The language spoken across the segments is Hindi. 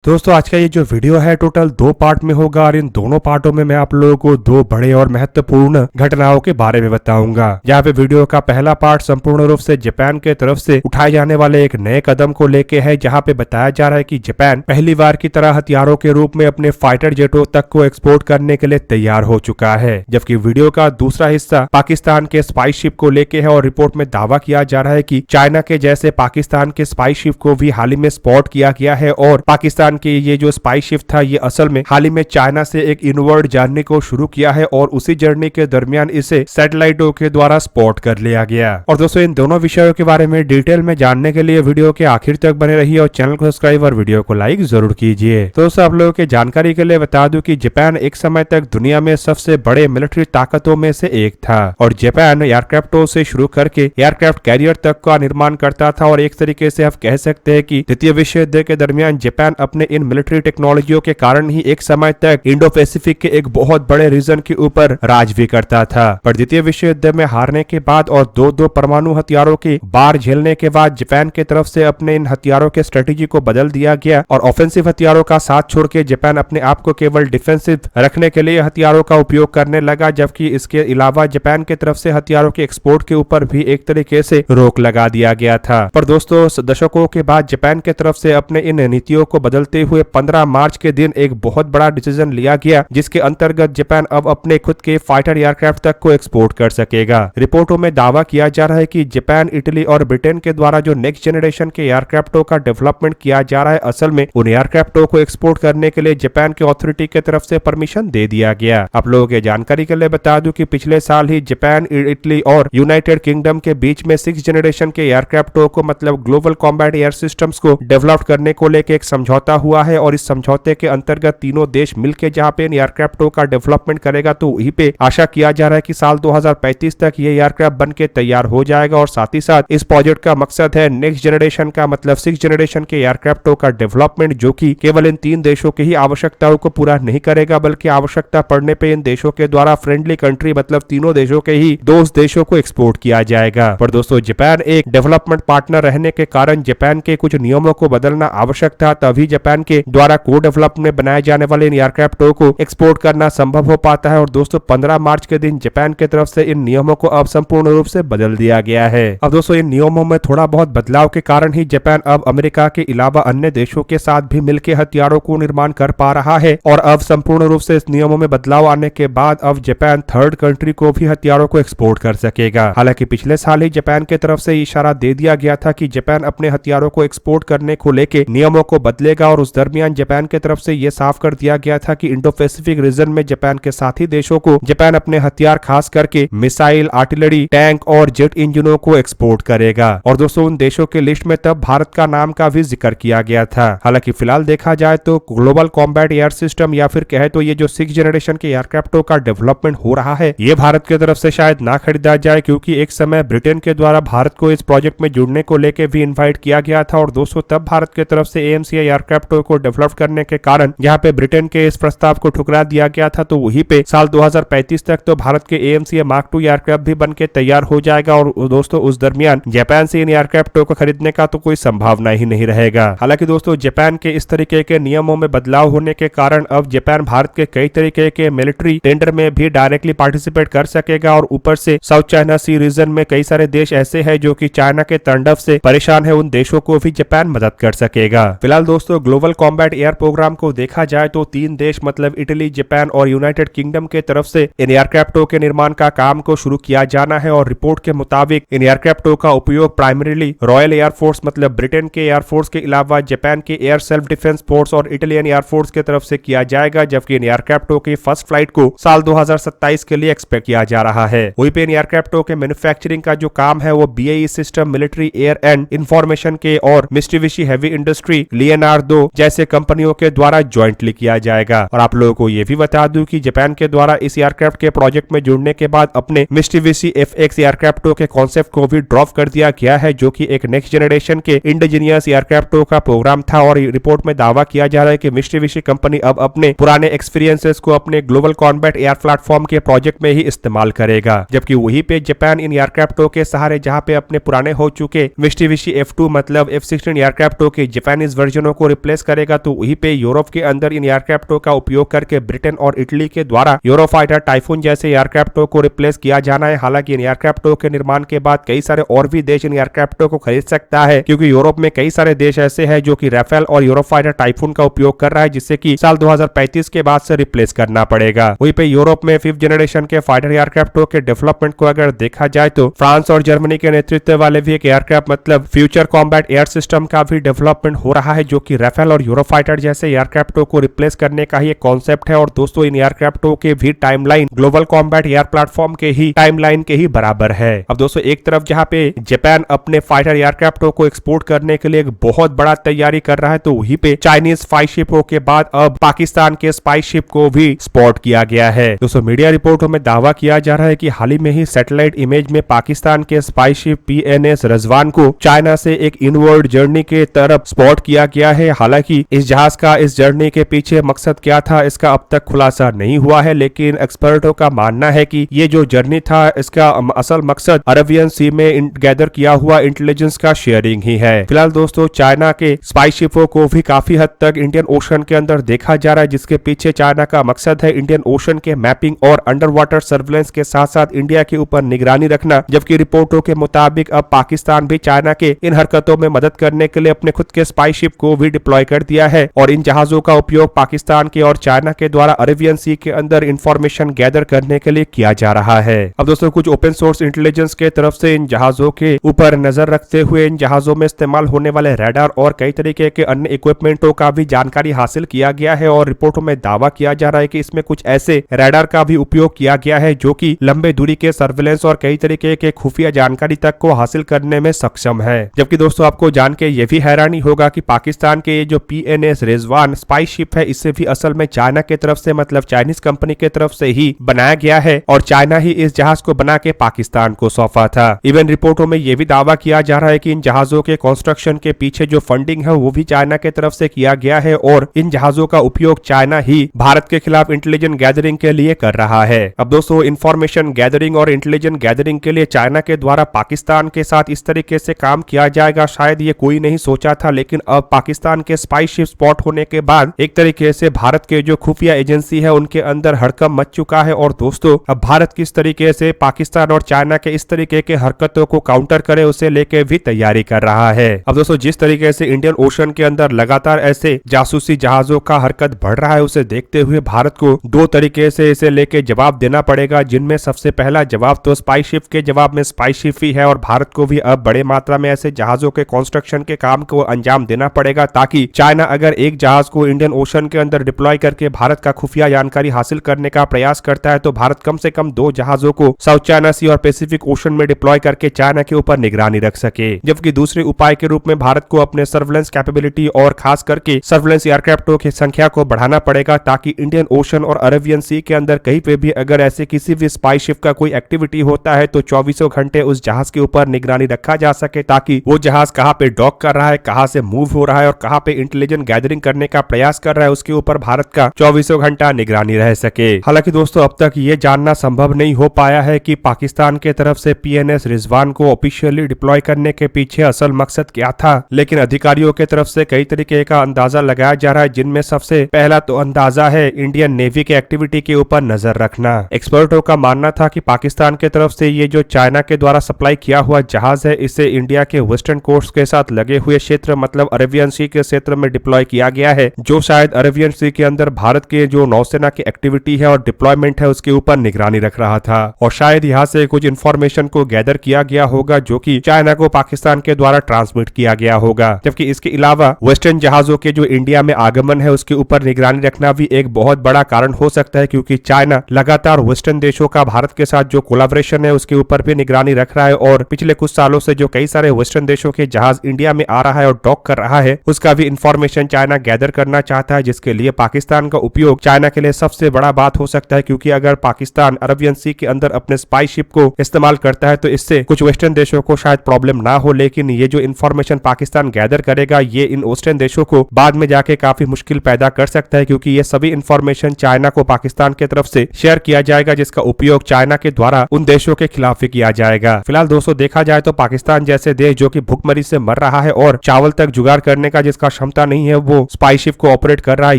दोस्तों आज का ये जो वीडियो है टोटल 2 पार्ट में होगा और इन दोनों पार्टों में मैं आप लोगों को 2 बड़े और महत्वपूर्ण घटनाओं के बारे में बताऊंगा। यहाँ पे वीडियो का पहला पार्ट संपूर्ण रूप से जापान के तरफ से उठाए जाने वाले एक नए कदम को लेके है, जहाँ पे बताया जा रहा है कि जापान पहली बार की तरह हथियारों के रूप में अपने फाइटर जेटों तक को एक्सपोर्ट करने के लिए तैयार हो चुका है। जबकि वीडियो का दूसरा हिस्सा पाकिस्तान के स्पाई शिप को लेके है और रिपोर्ट में दावा किया जा रहा है कि चाइना के जैसे पाकिस्तान के स्पाई शिप को भी हाल ही में स्पॉट किया गया है और पाकिस्तान कि ये जो स्पाई शिप था ये असल में हाल ही में चाइना से एक इनवर्ड जर्नी को शुरू किया है और उसी जर्नी के दरमियान इसे सैटेलाइटों के द्वारा स्पॉट कर लिया गया। और दोस्तों इन दोनों विषयों के बारे में डिटेल में जानने के लिए वीडियो के आखिर तक बने रहिए और चैनल को सब्सक्राइब और वीडियो को लाइक जरूर कीजिए। तो दोस्तों आप लोगों की जानकारी के लिए बता दूं कि जापान एक समय तक दुनिया में सबसे बड़े मिलिट्री ताकतों में से एक था और जापान एयरक्राफ्टों से शुरू करके एयरक्राफ्ट कैरियर तक का निर्माण करता था और एक तरीके से आप कह सकते हैं कि द्वितीय विश्व युद्ध के दरमियान जापान अपने इन मिलिट्री टेक्नोलॉजियों के कारण ही एक समय तक इंडो पैसिफिक के एक बहुत बड़े रीजन के ऊपर राज भी करता था। पर द्वितीय विश्व युद्ध में हारने के बाद और दो परमाणु हथियारों की बार झेलने के बाद जापान की तरफ से अपने इन हथियारों के स्ट्रेटेजी को बदल दिया गया और ऑफेंसिव हथियारों का साथ छोड़ के जापान अपने आप को केवल डिफेंसिव रखने के लिए हथियारों का उपयोग करने लगा। जबकि इसके अलावा जापान की तरफ से हथियारों के एक्सपोर्ट के ऊपर भी एक तरीके से रोक लगा दिया गया था। पर दोस्तों दशकों के बाद जापान की तरफ से अपने इन नीतियों को बदलते हुए 15 मार्च के दिन एक बहुत बड़ा डिसीजन लिया गया, जिसके अंतर्गत जापान अब अपने खुद के फाइटर एयरक्राफ्ट तक को एक्सपोर्ट कर सकेगा। रिपोर्टों में दावा किया जा रहा है कि जापान, इटली और ब्रिटेन के द्वारा जो नेक्स्ट जनरेशन के एयरक्राफ्टों का डेवलपमेंट किया जा रहा है, असल में उन एयरक्राफ्टों को एक्सपोर्ट करने के लिए जापान की अथॉरिटी की तरफ से परमिशन दे दिया गया। आप लोगों की जानकारी के लिए बता दूं कि पिछले साल ही जापान, इटली और यूनाइटेड किंगडम के बीच में 6th जनरेशन के एयरक्राफ्टों को मतलब ग्लोबल कॉम्बैट एयर सिस्टम्स को डेवलप करने को लेकर एक समझौता हुआ है और इस समझौते के अंतर्गत तीनों देश मिलकर जहां पे इन एयरक्राफ्टों का डेवलपमेंट करेगा, तो वहीं पे आशा किया जा रहा है कि साल 2035 तक ये एयरक्राफ्ट बन के तैयार हो जाएगा। और साथ ही साथ इस प्रोजेक्ट का मकसद है नेक्स्ट जनरेशन का मतलब 6th जनरेशन के एयरक्राफ्टों का डेवलपमेंट, जो कि केवल इन 3 देशों की ही आवश्यकताओं को पूरा नहीं करेगा बल्कि आवश्यकता पड़ने पे इन देशों के द्वारा फ्रेंडली कंट्री मतलब तीनों देशों के ही दोस्त देशों को एक्सपोर्ट किया जाएगा। पर दोस्तों जापान एक डेवलपमेंट पार्टनर रहने के कारण जापान के कुछ नियमों को बदलना आवश्यक था, तभी जापान के द्वारा को डेवलप में बनाए जाने वाले इन एयरक्राफ्टों को एक्सपोर्ट करना संभव हो पाता है। और दोस्तों 15 मार्च के दिन जापान की तरफ से इन नियमों को अब संपूर्ण रूप से बदल दिया गया है। अब दोस्तों इन नियमों में थोड़ा बहुत बदलाव के कारण ही जापान अब अमेरिका के अलावा अन्य देशों के साथ भी मिलकर हथियारों को निर्माण कर पा रहा है और अब संपूर्ण रूप से इस नियमों में बदलाव आने के बाद अब जापान थर्ड कंट्री को भी हथियारों को एक्सपोर्ट कर सकेगा। हालांकि पिछले साल ही जापान की तरफ से इशारा दे दिया गया था कि जापान अपने हथियारों को एक्सपोर्ट करने को लेकर नियमों को बदलेगा और उस दरमियान जापान की तरफ से यह साफ कर दिया गया था कि इंडो पैसिफिक रीजन में जापान के साथी देशों को जापान अपने हथियार खास करके मिसाइल, आर्टिलरी, टैंक और जेट इंजनों को एक्सपोर्ट करेगा। और दोस्तों उन देशों के लिस्ट में तब भारत का नाम का भी जिक्र किया गया था। हालांकि फिलहाल देखा जाए तो ग्लोबल कॉम्बैट एयर सिस्टम या फिर कहे तो ये जो 6th जनरेशन के एयरक्राफ्टों का डेवलपमेंट हो रहा है, ये भारत की तरफ से शायद ना खरीदा जाए, क्योंकि एक समय ब्रिटेन के द्वारा भारत को इस प्रोजेक्ट में जुड़ने को लेकर भी इन्वाइट किया गया था। और दोस्तों तब भारत की तरफ से AMCI एयरक्राफ्टों को डेवलप करने के कारण यहाँ पे ब्रिटेन के इस प्रस्ताव को ठुकरा दिया गया था। तो वहीं पे साल 2035 तक तो भारत के AMCI Mark II एयरक्राफ्ट भी बनके तैयार हो जाएगा और दोस्तों उस दरमियान जापान से इन एयरक्राफ्टों को खरीदने का तो कोई संभावना ही नहीं रहेगा। हालांकि दोस्तों जापान के इस तरीके के नियमों में बदलाव होने के कारण अब जापान भारत के कई तरीके के मिलिट्री टेंडर में भी डायरेक्टली पार्टिसिपेट कर सकेगा और ऊपर से साउथ चाइना सी रीजन में कई सारे देश ऐसे हैं जो कि चाइना के तांडव से परेशान है, उन देशों को भी जापान मदद कर सकेगा। फिलहाल दोस्तों ग्लोबल कॉम्बैट एयर प्रोग्राम को देखा जाए तो 3 देश मतलब इटली, जापान और यूनाइटेड किंगडम के तरफ से इन एयरक्राफ्टों के निर्माण का काम को शुरू किया जाना है। और रिपोर्ट के मुताबिक इन एयरक्राफ्टों का उपयोग प्राइमरीली रॉयल एयरफोर्स मतलब ब्रिटेन के एयरफोर्स के अलावा जापान के एयर सेल्फ डिफेंस फोर्स और इटालियन एयरफोर्स की तरफ से किया जाएगा। जबकि इन एयरक्राफ्टों की फर्स्ट फ्लाइट को साल 2027 के लिए एक्सपेक्ट किया जा रहा है। वहीं पे इन एयरक्राफ्टों के मैन्युफैक्चरिंग का जो काम है वो BAE system, military air and information के और मित्सुबिशी हेवी इंडस्ट्री, लियोनार्डो जैसे कंपनियों के द्वारा ज्वाइंटली किया जाएगा। और आप लोगों को यह भी बता दूं कि जापान के द्वारा इस एयरक्राफ्ट के प्रोजेक्ट में जुड़ने के बाद अपने मित्सुबिशी FX एयरक्राफ्टों के कॉन्सेप्ट को भी ड्रॉप कर दिया गया है, जो कि एक नेक्स्ट जनरेशन के इंडिजीनियस एयरक्राफ्टों का प्रोग्राम था। और रिपोर्ट में दावा किया जा रहा है कि मित्सुबिशी कंपनी अब अपने पुराने एक्सपीरियंसेस को अपने ग्लोबल कॉम्बैट एयर प्लेटफॉर्म के प्रोजेक्ट में ही इस्तेमाल करेगा। जबकि वहीं पे जापान इन एयरक्राफ्टों के सहारे जहां पे अपने पुराने हो चुके मित्सुबिशी F2 मतलब F-16 एयरक्राफ्टों के जापानीज वर्जनों को रिप्लेस रिप्लेस करेगा, तो वहीं पे यूरोप के अंदर इन एयरक्राफ्टों का उपयोग करके ब्रिटेन और इटली के द्वारा यूरोफाइटर टाइफून जैसे एयरक्राफ्टों को रिप्लेस किया जाना है। हालांकि इन एयरक्राफ्टों के निर्माण के बाद कई सारे और भी देश इन एयरक्राफ्टों को खरीद सकता है, क्योंकि यूरोप में कई सारे देश ऐसे हैं जो कि राफेल और यूरोफाइटर टाइफून का उपयोग कर रहा है, जिससे कि साल 2035 के बाद से रिप्लेस करना पड़ेगा। वहीं पे यूरोप में 5th जनरेशन के फाइटर एयरक्राफ्टों के डेवलपमेंट को अगर देखा जाए तो फ्रांस और जर्मनी के नेतृत्व वाले भी एक एयरक्राफ्ट मतलब फ्यूचर कॉम्बैट एयर सिस्टम का भी डेवलपमेंट हो रहा है, जो कि राफेल और यूरोफाइटर जैसे एयरक्राफ्टों को रिप्लेस करने का ही एक कॉन्सेप्ट है। और दोस्तों इन एयरक्राफ्टों के भी timeline global combat air platform के ही टाइमलाइन के ही बराबर है। अब दोस्तों एक तरफ जहां पे जापान अपने फाइटर एयरक्राफ्टों को एक्सपोर्ट करने के लिए एक बहुत बड़ा तैयारी कर रहा है, तो वहीं पे चाइनीज स्पाई शिपों के बाद अब पाकिस्तान के स्पाई शिप को भी स्पॉट किया गया है। दोस्तों मीडिया रिपोर्टों में दावा किया जा रहा है कि हाल ही में ही सैटेलाइट इमेज में पाकिस्तान के स्पाई शिप PNS रजवान को चाइना से एक इनवर्ड जर्नी के तरफ स्पॉट किया गया है। हालांकि इस जहाज का इस जर्नी के पीछे मकसद क्या था इसका अब तक खुलासा नहीं हुआ है, लेकिन एक्सपर्टों का मानना है कि ये जो जर्नी था इसका असल मकसद अरेबियन सी में गैदर किया हुआ इंटेलिजेंस का शेयरिंग ही है। फिलहाल दोस्तों चाइना के स्पाई शिपों को भी काफी हद तक इंडियन ओशन के अंदर देखा जा रहा है, जिसके पीछे चाइना का मकसद है इंडियन ओशन के मैपिंग और अंडर वाटर सर्वेलेंस के साथ साथ इंडिया के ऊपर निगरानी रखना। जबकि रिपोर्टों के मुताबिक अब पाकिस्तान भी चाइना के इन हरकतों में मदद करने के लिए अपने खुद के स्पाई शिप को भी डिप्लॉय कर दिया है, और इन जहाजों का उपयोग पाकिस्तान के और चाइना के द्वारा अरेबियन सी के अंदर इंफॉर्मेशन गैदर करने के लिए किया जा रहा है। अब दोस्तों कुछ ओपन सोर्स इंटेलिजेंस के तरफ से इन जहाजों के ऊपर नजर रखते हुए इन जहाजों में इस्तेमाल होने वाले रडार और कई तरीके के अन्य इक्विपमेंटों का भी जानकारी हासिल किया गया है, और रिपोर्टों में दावा किया जा रहा है कि इसमें कुछ ऐसे रडार का भी उपयोग किया गया है जो कि लंबे दूरी के सर्विलेंस और कई तरीके के खुफिया जानकारी तक को हासिल करने में सक्षम है। जबकि दोस्तों आपको जान के ये भी हैरानी होगा कि पाकिस्तान के ये जो PNS रिजवान स्पाई शिप है, इससे भी असल में चाइना के तरफ से मतलब चाइनीज कंपनी के तरफ से ही बनाया गया है, और चाइना ही इस जहाज को बना के पाकिस्तान को सौंपा था। इवन रिपोर्टों में यह भी दावा किया जा रहा है कि इन जहाजों के कंस्ट्रक्शन के पीछे जो फंडिंग है वो भी चाइना के तरफ से किया गया है, और इन जहाजों का उपयोग चाइना ही भारत के खिलाफ इंटेलिजेंस गैदरिंग के लिए कर रहा है। अब दोस्तों इंफॉर्मेशन गैदरिंग और इंटेलिजेंस गैदरिंग के लिए चाइना के द्वारा पाकिस्तान के साथ इस तरीके से काम किया जाएगा, शायद ये कोई नहीं सोचा था। लेकिन अब पाकिस्तान के स्पाई शिप स्पॉट होने के बाद एक तरीके से भारत के जो खुफिया एजेंसी है उनके अंदर हड़कंप मच चुका है, और दोस्तों अब भारत किस तरीके से पाकिस्तान और चाइना के इस तरीके के हरकतों को काउंटर करे उसे लेके भी तैयारी कर रहा है। अब दोस्तों जिस तरीके से इंडियन ओशन के अंदर लगातार ऐसे जासूसी जहाजों का हरकत बढ़ रहा है, उसे देखते हुए भारत को दो तरीके से इसे लेके जवाब देना पड़ेगा, जिनमें सबसे पहला जवाब तो स्पाई शिप के जवाब में स्पाई शिप ही है, और भारत को भी अब बड़े मात्रा में ऐसे जहाजों के कंस्ट्रक्शन के काम को अंजाम देना पड़ेगा, ताकि चाइना अगर एक जहाज को इंडियन ओशन के अंदर डिप्लॉय करके भारत का खुफिया जानकारी हासिल करने का प्रयास करता है, तो भारत कम से कम 2 जहाजों को साउथ चाइना सी और पैसिफिक ओशन में डिप्लॉय करके चाइना के ऊपर निगरानी रख सके। जबकि दूसरे उपाय के रूप में भारत को अपने सर्वेलेंस कैपेबिलिटी और खास करके सर्वेलेंस एयरक्राफ्टों की संख्या को बढ़ाना पड़ेगा, ताकि इंडियन ओशन और अरेबियन सी के अंदर कहीं पे भी अगर ऐसे किसी भी स्पाई शिप का कोई एक्टिविटी होता है तो 24 घंटे उस जहाज के ऊपर निगरानी रखा जा सके, ताकि वो जहाज कहां पे डॉक कर रहा है, कहां से मूव हो रहा है और कहां पे इंटेलिजेंस गैदरिंग करने का प्रयास कर रहा है, उसके ऊपर भारत का 24 घंटा निगरानी रह सके। हालांकि दोस्तों अब तक ये जानना संभव नहीं हो पाया है कि पाकिस्तान के तरफ से PNS रिजवान को ऑफिशियली डिप्लॉय करने के पीछे असल मकसद क्या था, लेकिन अधिकारियों के तरफ से कई तरीके का अंदाजा लगाया जा रहा है, जिनमें सबसे पहला तो अंदाजा है इंडियन नेवी के एक्टिविटी के ऊपर नजर रखना। एक्सपर्टों का मानना था कि पाकिस्तान के तरफ से ये जो चाइना के द्वारा सप्लाई किया हुआ जहाज है, इसे इंडिया के वेस्टर्न कोस्ट के साथ लगे हुए क्षेत्र मतलब अरेबियन सी के क्षेत्र में डिप्लॉय किया गया है, जो शायद अरेबियन सी के अंदर भारत के जो नौसेना की एक्टिविटी है और डिप्लॉयमेंट है उसके ऊपर निगरानी रख रहा था, और शायद यहाँ से कुछ इन्फॉर्मेशन को गैदर किया गया होगा जो कि चाइना को पाकिस्तान के द्वारा ट्रांसमिट किया गया होगा। जबकि इसके अलावा वेस्टर्न जहाजों के जो इंडिया में आगमन है उसके ऊपर निगरानी रखना भी एक बहुत बड़ा कारण हो सकता है, क्योंकि चाइना लगातार वेस्टर्न देशों का भारत के साथ जो कोलैबोरेशन है उसके ऊपर भी निगरानी रख रहा है, और पिछले कुछ सालों से जो कई सारे वेस्टर्न देशों के जहाज इंडिया में आ रहा है और डॉक कर रहा है उसका भी इंफॉर्मेशन चाइना गैदर करना चाहता है, जिसके लिए पाकिस्तान का उपयोग चाइना के लिए सबसे बड़ा बात हो सकता है। क्योंकि अगर पाकिस्तान अरेबियन सी के अंदर अपने स्पाई शिप को इस्तेमाल करता है तो इससे कुछ वेस्टर्न देशों को शायद प्रॉब्लम ना हो, लेकिन ये जो इन्फॉर्मेशन पाकिस्तान गैदर करेगा ये इन वेस्टर्न देशों को बाद में जाके काफी मुश्किल पैदा कर सकता है, क्योंकि ये सभी इन्फॉर्मेशन चाइना को पाकिस्तान की तरफ से शेयर किया जाएगा, जिसका उपयोग चाइना के द्वारा उन देशों के खिलाफ भी किया जाएगा। फिलहाल दोस्तों देखा जाए तो पाकिस्तान जैसे देश जो कि भूखमरी से मर रहा है और चावल तक जुगाड़ करने का जिसका क्षमता नहीं है वो स्पाई शिप को ऑपरेट कर रहा है,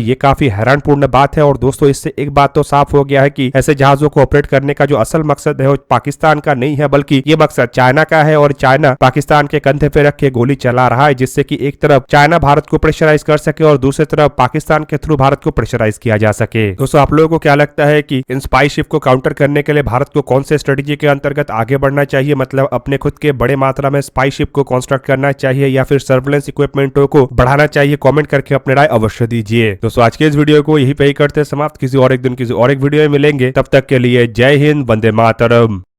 ये काफी हैरानपूर्ण बात है। और दोस्तों इससे एक बात तो साफ हो गया है कि ऐसे जहाजों को ऑपरेट करने का जो असल मकसद है वो पाकिस्तान का नहीं है, बल्कि ये मकसद चाइना का है। और चाइना पाकिस्तान के कंधे पे रख के गोली चला रहा है, जिससे कि एक तरफ चाइना भारत को प्रेशराइज कर सके और दूसरी तरफ पाकिस्तान के थ्रू भारत को प्रेशराइज किया जा सके। दोस्तों आप लोगों को क्या लगता है कि इन स्पाई शिप को काउंटर करने के लिए भारत को कौन से स्ट्रेटेजी के अंतर्गत आगे बढ़ना चाहिए? मतलब अपने खुद के बड़े मात्रा में स्पाई शिप को कंस्ट्रक्ट करना चाहिए या फिर सर्वेलेंस इक्विपमेंटों को बढ़ाना चाहिए? कमेंट करके अपने राय अवश्य दीजिए। दोस्तों आज के इस वीडियो को यही पे ही करते समाप्त, किसी और एक दिन किसी और एक वीडियो में मिलेंगे, तब तक के लिए जय हिंद, वंदे मातरम।